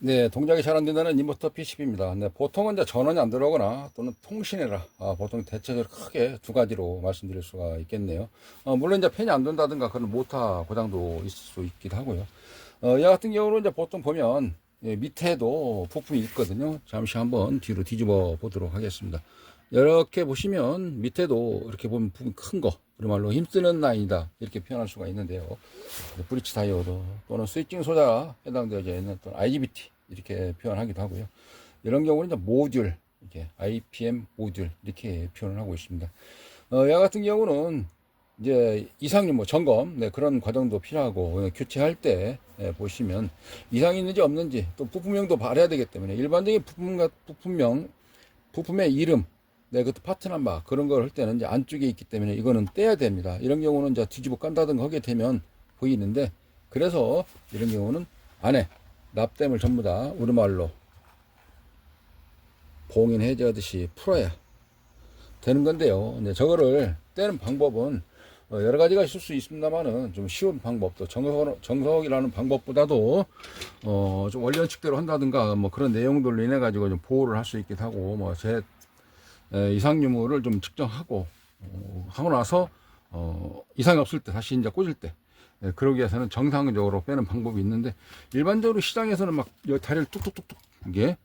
네, 동작이 잘 안 된다는 인버터 PCB입니다. 네, 보통은 이제 전원이 안 들어오거나 또는 통신해라. 보통 대체적으로 크게 두 가지로 말씀드릴 수가 있겠네요. 물론 이제 팬이 안 돈다든가 그런 모터 고장도 있을 수 있기도 하고요. 이 같은 경우는 이제 보통 보면 예, 밑에도 부품이 있거든요. 잠시 한번 뒤로 뒤집어 보도록 하겠습니다. 이렇게 보시면 밑에도 이렇게 보면 부분 큰 거, 우리말로 힘쓰는 라인이다 이렇게 표현할 수가 있는데요. 브릿지 다이오드 또는 스위칭 소자 해당되어 있는 또는 IGBT 이렇게 표현하기도 하고요. 이런 경우는 이제 모듈, 이렇게 IPM 모듈 이렇게 표현을 하고 있습니다. 이 같은 경우는 이제 이상률 뭐 점검 그런 과정도 필요하고 교체할 때 보시면 이상이 있는지 없는지 또 부품명도 알아야 되기 때문에 일반적인 부품의 이름 그것도 파트 넘버 그런 걸 할 때는 이제 안쪽에 있기 때문에 이거는 떼야 됩니다. 이런 경우는 이제 뒤집어 깐다든가 하게 되면 보이는데 그래서 이런 경우는 안에 납땜을 전부 다 우리말로 봉인 해제하듯이 풀어야 되는 건데요. 이제 저거를 떼는 방법은 여러 가지가 있을 수 있습니다만은 좀 쉬운 방법도 정석이라는 방법보다도 좀 원리 원칙대로 한다든가 뭐 그런 내용들로 인해 가지고 좀 보호를 할 수 있기도 하고 뭐 제 이상 유무를 좀 측정하고 하고 나서 이상이 없을 때 다시 이제 꽂을 때 그러기 위해서는 정상적으로 빼는 방법이 있는데 일반적으로 시장에서는 막 다리를 뚝뚝뚝뚝 이게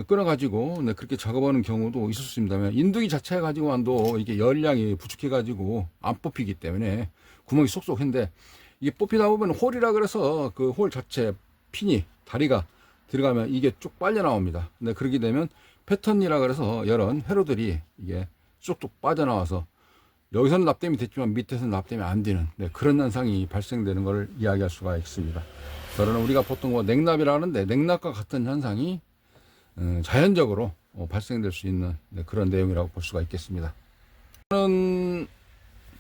끊어가지고 그렇게 작업하는 경우도 있을 수 있습니다. 인두기 자체 가지고만도 이게 열량이 부족해가지고 안 뽑히기 때문에 구멍이 쏙쏙한데 이게 뽑히다 보면 홀이라 그래서 그 홀 자체 핀이 다리가 들어가면 이게 쭉 빨려 나옵니다. 근데 그렇게 되면 패턴이라 그래서 이런 회로들이 이게 쏙쏙 빠져나와서 여기서는 납땜이 됐지만 밑에서는 납땜이 안 되는 그런 현상이 발생되는 것을 이야기할 수가 있습니다. 그러나 우리가 보통 뭐 냉납이라 하는데 냉납과 같은 현상이 자연적으로 발생될 수 있는 그런 내용이라고 볼 수가 있겠습니다. 저는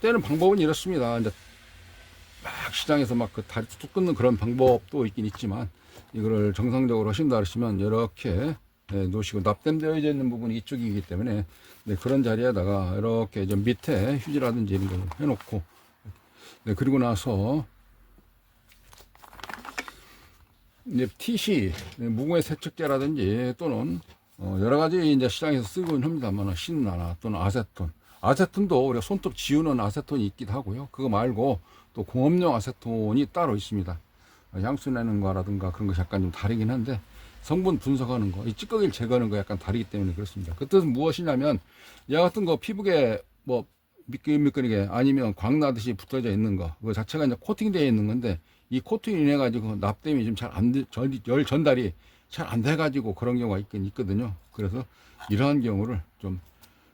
떼는 방법은 이렇습니다. 이제 막 시장에서 막 그 다리 툭툭 끊는 그런 방법도 있긴 있지만 이거를 정상적으로 하신다 하시면 이렇게 놓으시고 납땜되어 있는 부분이 이쪽이기 때문에 그런 자리에다가 이렇게 좀 밑에 휴지라든지 이런 걸 해놓고 그리고 나서 이제 TC 무공해 세척제라든지 또는 여러 가지 이제 시장에서 쓰고 합니다만 신나나 또는 아세톤도 우리가 손톱 지우는 아세톤이 있기도 하고요. 그거 말고 또 공업용 아세톤이 따로 있습니다. 향수 내는 거라든가 그런 것이 약간 좀 다르긴 한데 성분 분석하는 거, 이 찌꺼기를 제거하는 거 약간 다르기 때문에 그렇습니다. 그 뜻은 무엇이냐면 이 같은 거 피부에 뭐 미끌미끌하게 아니면 광 나듯이 붙어져 있는 거, 그 자체가 이제 코팅되어 있는 건데 이 코팅이 인해 가지고 납땜이 좀 잘 안 돼, 열 전달이 잘 안 돼 가지고 그런 경우가 있긴 있거든요. 그래서 이러한 경우를 좀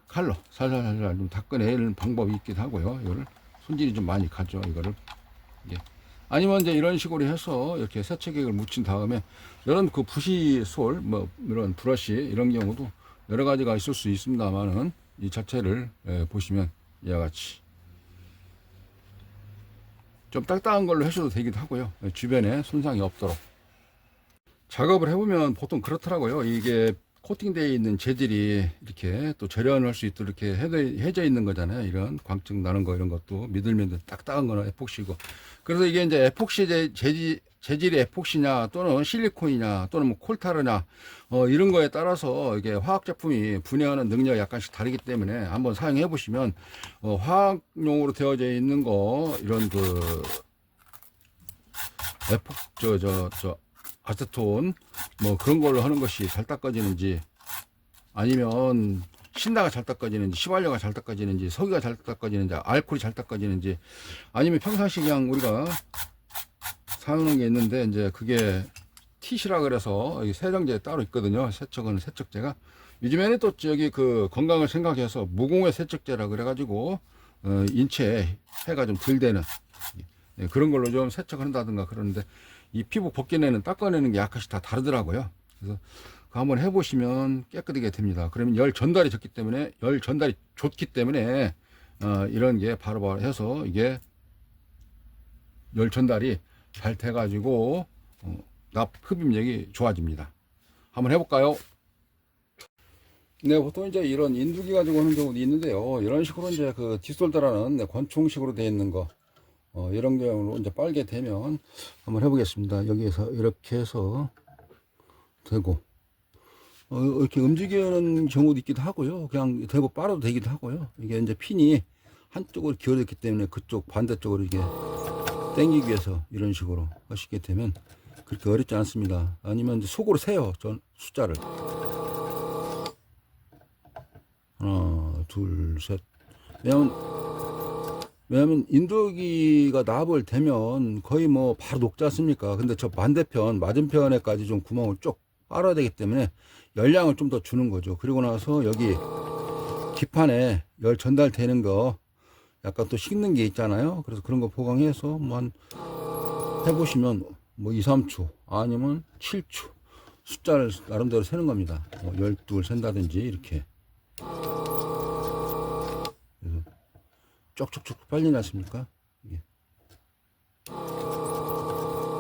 칼로 살살살살 좀 닦아내는 방법이 있기도 하고요. 이거를 손질이 좀 많이 가죠. 이거를 예. 아니면 이제 이런 식으로 해서 이렇게 세척액을 묻힌 다음에 이런 그 부시솔 뭐 이런 브러쉬 이런 경우도 여러 가지가 있을 수 있습니다만은 이 자체를 보시면 이와 같이 좀 딱딱한 걸로 하셔도 되기도 하고요. 주변에 손상이 없도록 작업을 해보면 보통 그렇더라고요. 이게 코팅되어 있는 재질이 이렇게 또 절연할 수 있도록 이렇게 해져 있는 거잖아요. 이런 광증 나는 거 이런 것도 미들미들 딱딱한 거는 에폭시고. 그래서 이게 이제 에폭시 재질이 에폭시냐 또는 실리콘이냐 또는 뭐 콜타르냐 이런 거에 따라서 이게 화학 제품이 분해하는 능력이 약간씩 다르기 때문에 한번 사용해 보시면 화학용으로 되어져 있는 거 이런 그 에폭 아세톤 뭐 그런 걸로 하는 것이 잘 닦아지는지 아니면 신나가 잘 닦아지는지 휘발유가 잘 닦아지는지 석유가 잘 닦아지는지 알코올이 잘 닦아지는지 아니면 평상시 그냥 우리가 사용하는 게 있는데 이제 그게 티시라 그래서 세정제 따로 있거든요. 세척은 세척제가 요즘에는 또 저기 그 건강을 생각해서 무공해 세척제라 그래가지고 인체에 해가 좀 덜 되는 그런 걸로 좀 세척을 한다든가 그러는데 이 피부 벗겨내는 닦아내는 게 약간씩 다 다르더라고요. 그래서 그거 한번 해보시면 깨끗하게 됩니다. 그러면 열 전달이 좋기 때문에 이런 게 바로바로 해서 이게 열 전달이 잘 돼가지고 납 흡입력이 좋아집니다. 한번 해볼까요? 네, 보통 이제 이런 인두기 가지고 하는 경우도 있는데요. 이런 식으로 이제 그 디솔더라는 권총식으로 되어 있는 거 이런 경우로 이제 빨게 되면 한번 해보겠습니다. 여기에서 이렇게 해서 되고 이렇게 움직이는 경우도 있기도 하고요. 그냥 대고 빨아도 되기도 하고요. 이게 이제 핀이 한쪽으로 기울어졌기 때문에 그쪽 반대쪽으로 이게 당기기 위해서 이런 식으로 하시게 되면 그렇게 어렵지 않습니다. 아니면 이제 속으로 세요. 전 숫자를 하나, 둘, 셋. 왜냐면 인도기가 납을 대면 거의 뭐 바로 녹지 않습니까? 근데 저 반대편 맞은편에까지 좀 구멍을 쭉 빨아야 되기 때문에 열량을 좀 더 주는 거죠. 그리고 나서 여기 기판에 열 전달되는 거 약간 또 식는 게 있잖아요. 그래서 그런 거 보강해서 뭐 한 해보시면 뭐 2, 3초 아니면 7초 숫자를 나름대로 세는 겁니다. 뭐 12를 센다든지 이렇게 쪽쪽쪽 빨리지 않습니까?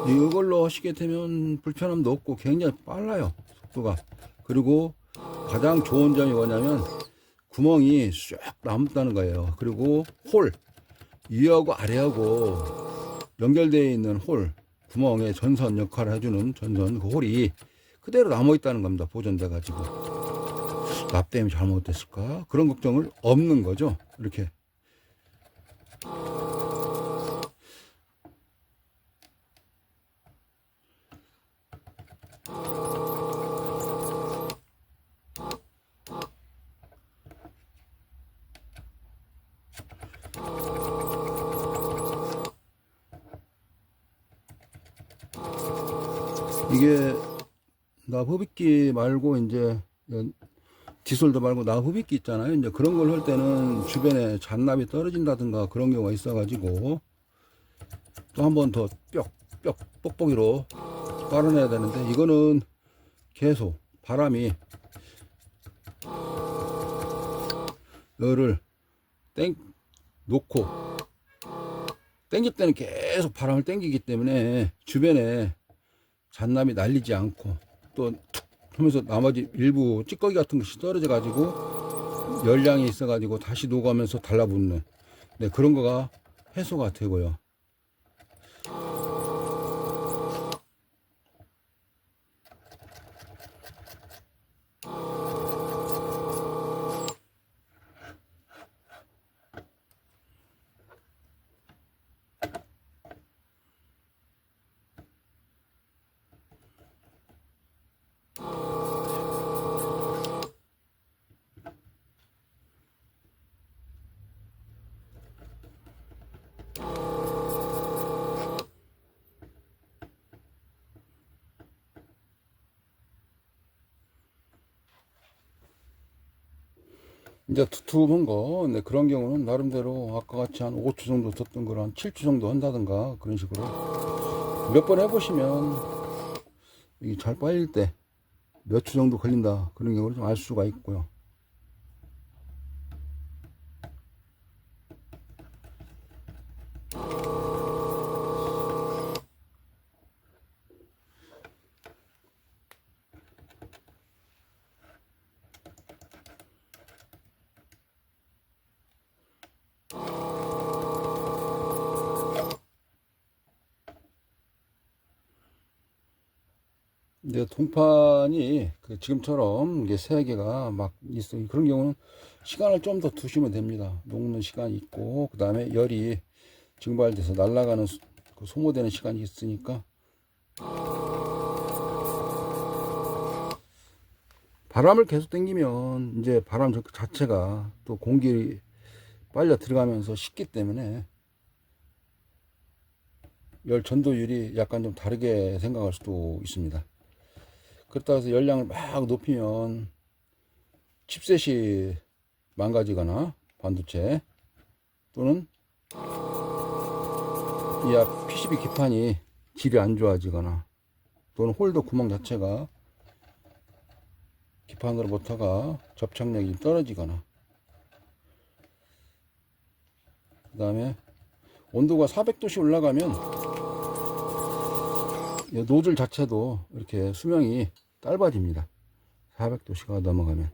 이걸로 하시게 되면 불편함도 없고 굉장히 빨라요, 속도가. 그리고 가장 좋은 점이 뭐냐면 구멍이 쑥 남다는 거예요. 그리고 홀 위하고 아래하고 연결되어 있는 홀 구멍에 전선 역할을 해주는 전선 그 홀이 그대로 남아 있다는 겁니다. 보존돼 가지고 납땜이 잘못됐을까 그런 걱정을 없는 거죠. 이렇게 이게 나흡입기 말고 이제 디솔더 말고 나흡입기 있잖아요. 이제 그런 걸 할 때는 주변에 잔납이 떨어진다든가 그런 경우가 있어가지고 또 한 번 더 뾱뾱 뽁뽁이로 빨아내야 되는데 이거는 계속 바람이 열을 놓고 땡길 때는 계속 바람을 땡기기 때문에 주변에 잔남이 날리지 않고 또 툭 하면서 나머지 일부 찌꺼기 같은 것이 떨어져 가지고 열량이 있어 가지고 다시 녹아면서 달라붙는 네, 그런 거가 해소가 되고요. 이제 두툼한 거, 네, 그런 경우는 나름대로 아까 같이 한 5초 정도 뒀던 걸 한 7초 정도 한다든가 그런 식으로 몇 번 해보시면 이게 잘 빨릴 때 몇 초 정도 걸린다 그런 경우를 좀 알 수가 있고요. 이제 동판이 지금처럼 이게 세 개가 막 있어 그런 경우는 시간을 좀 더 두시면 됩니다. 녹는 시간이 있고 그 다음에 열이 증발돼서 날아가는 소모되는 시간이 있으니까 바람을 계속 당기면 이제 바람 자체가 또 공기 빨려 들어가면서 식기 때문에 열 전도율이 약간 좀 다르게 생각할 수도 있습니다. 그렇다고 해서 열량을 막 높이면 칩셋이 망가지거나 반도체 또는 이 PCB 기판이 질이 안 좋아지거나 또는 홀더 구멍 자체가 기판으로부터가 접착력이 떨어지거나 그 다음에 온도가 400도씩 올라가면 노즐 자체도 이렇게 수명이 짧아집니다. 400도씨가 넘어가면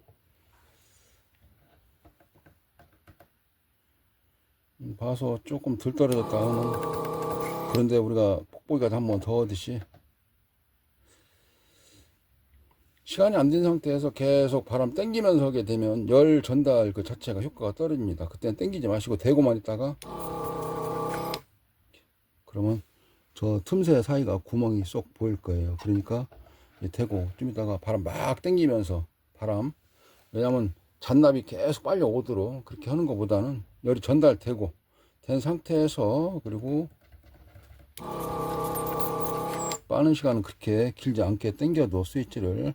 봐서 조금 덜 떨어졌다 하면 그런데 우리가 뽁뽁이가 한번 더 하듯이 시간이 안 된 상태에서 계속 바람 당기면서 하게 되면 열 전달 그 자체가 효과가 떨어집니다. 그때는 당기지 마시고 대고만 있다가, 그러면 저 틈새 사이가 구멍이 쏙 보일 거예요. 그러니까 대고 좀 이따가 바람 막 당기면서 바람, 왜냐면 잔납이 계속 빨려 오도록 그렇게 하는 것보다는 열이 전달되고 된 상태에서, 그리고 빠른 시간은 그렇게 길지 않게 당겨도 스위치를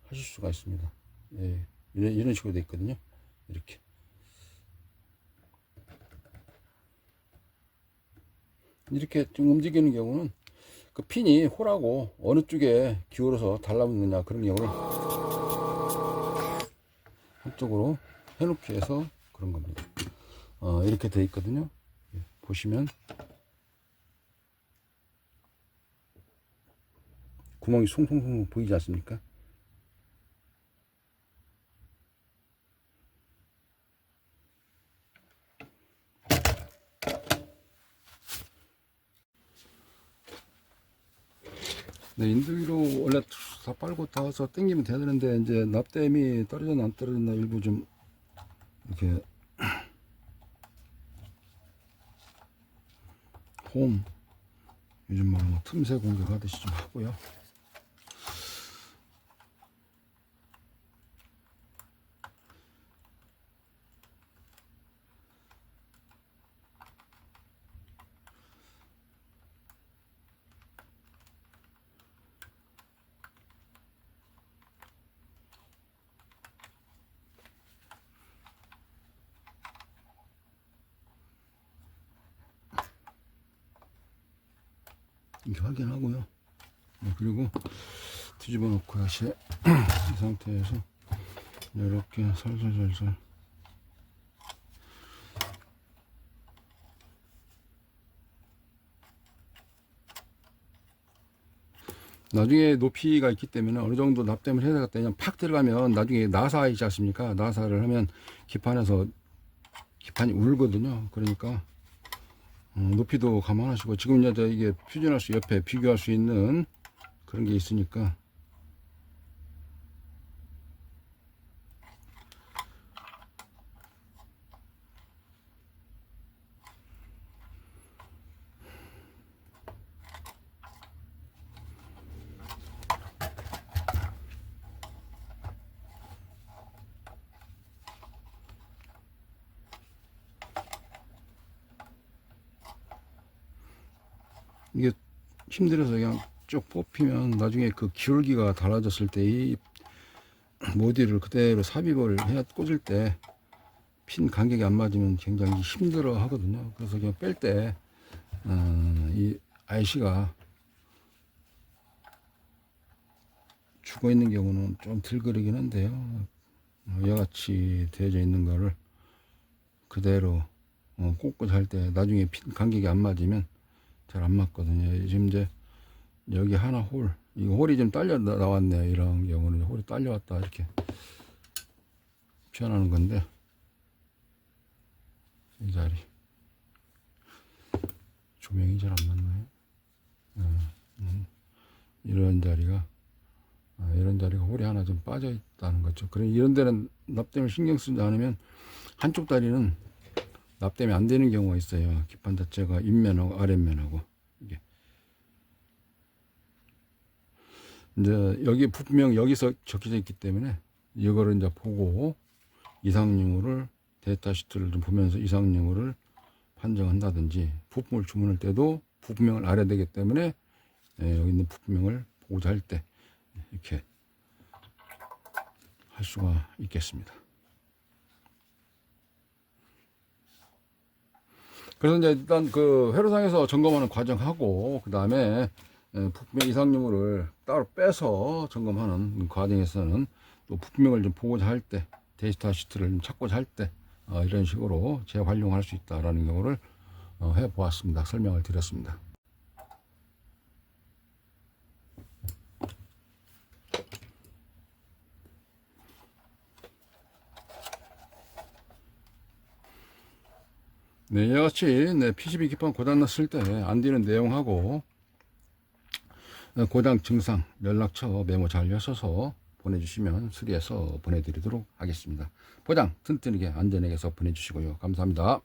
하실 수가 있습니다. 예, 이런 식으로 돼 있거든요. 이렇게 좀 움직이는 경우는 그 핀이 홀하고 어느 쪽에 기울어서 달라붙느냐 그런 경우를 한쪽으로 해놓기 위해서 그런 겁니다. 이렇게 돼 있거든요. 보시면 구멍이 송송송 보이지 않습니까? 네, 인두위로 원래 다 빨고 닿아서 당기면 되는데, 이제 납땜이 떨어졌나 안 떨어졌나 일부 좀 이렇게 홈, 요즘 뭐 틈새 공격하듯이 좀 하고요. 이렇게 확인하고요. 그리고 뒤집어 놓고 다시 이 상태에서 이렇게 살살살살 나중에 높이가 있기 때문에 어느 정도 납땜을 해야 되겠다. 그냥 팍 들어가면 나중에 나사 있지 않습니까? 나사를 하면 기판에서 기판이 울거든요. 그러니까 높이도 감안하시고, 지금 이제 이게 퓨전하우스 옆에 비교할 수 있는 그런 게 있으니까 이게 힘들어서 그냥 쭉 뽑히면 나중에 그 기울기가 달라졌을 때 이 모듈을 그대로 삽입을 해야 꽂을 때 핀 간격이 안 맞으면 굉장히 힘들어 하거든요. 그래서 그냥 뺄 때 이 IC가 죽어 있는 경우는 좀 들그르긴 한데요. 이와같이 되어져 있는 거를 그대로 꽂고 잘 때 나중에 핀 간격이 안 맞으면 잘 안 맞거든요. 지금 이제 여기 하나 이거 홀이 좀 딸려 나왔네요. 이런 경우는 홀이 딸려왔다 이렇게 표현하는 건데, 이 자리 조명이 잘 안 맞나요? 이런 자리가 홀이 하나 좀 빠져 있다는 거죠. 그래, 이런 데는 납땜을 신경 쓰지 않으면 한쪽 다리는 납땜이 안 되는 경우가 있어요. 기판 자체가 윗면하고 아랫면하고. 이게 이제 여기 부품명 여기서 적혀져 있기 때문에 이거를 이제 보고 이상 징후를, 데이터 시트를 좀 보면서 이상 징후를 판정한다든지, 부품을 주문할 때도 부품명을 알아야 되기 때문에 여기 있는 부품명을 보고자 할 때 이렇게 할 수가 있겠습니다. 그래서 이제 일단 그 회로상에서 점검하는 과정하고, 그 다음에 부품명 이상 징후를 따로 빼서 점검하는 과정에서는 또 부품명을 좀 보고자 할 때, 데이터 시트를 좀 찾고자 할 때 이런 식으로 재활용할 수 있다라는 경우를 해보았습니다. 설명을 드렸습니다. 네, 이와 같이 PCB 기판 고장났을 때 안 되는 내용하고, 고장 증상 연락처 메모 잘 하셔서 보내주시면 수리해서 보내드리도록 하겠습니다. 포장 튼튼하게 안전하게 해서 보내주시고요. 감사합니다.